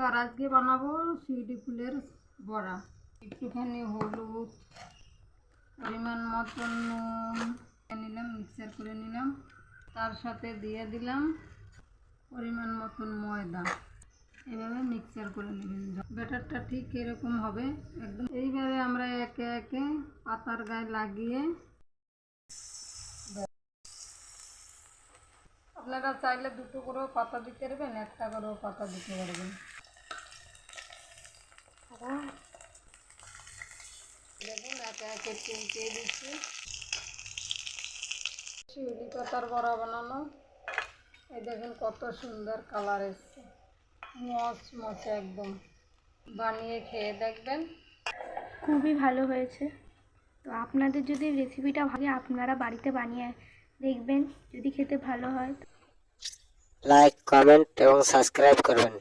আর আজকে বানাবো শিউলি ফুলের বড়া। একটুখানি হলুদ, পরিমাণ মতন নুন নিলাম, মিক্সার করে নিলাম। তার সাথে দিয়ে দিলাম পরিমাণ মতন ময়দা। এভাবে মিক্সার করে নেবেন। ব্যাটারটা ঠিক এরকম হবে একদম। এইভাবে আমরা একে একে পাতার গায়ে লাগিয়ে, আপনারা চাইলে দুটো করেও পাতা দিতে পারবেন, একটা করেও পাতা দিতে পারবেন। দেখুন একে একে চিনতে দিচ্ছি। শিউলি পাতার বড়া বানানো, এই দেখুন কত সুন্দর কালার এসছে, মচমচে একদম। বানিয়ে খেয়ে দেখবেন, খুবই ভালো হয়েছে। তো আপনাদের যদি রেসিপিটা ভালো লাগে আপনারা বাড়িতে বানিয়ে দেখবেন, যদি খেতে ভালো হয় লাইক, কমেন্ট এবং সাবস্ক্রাইব করবেন।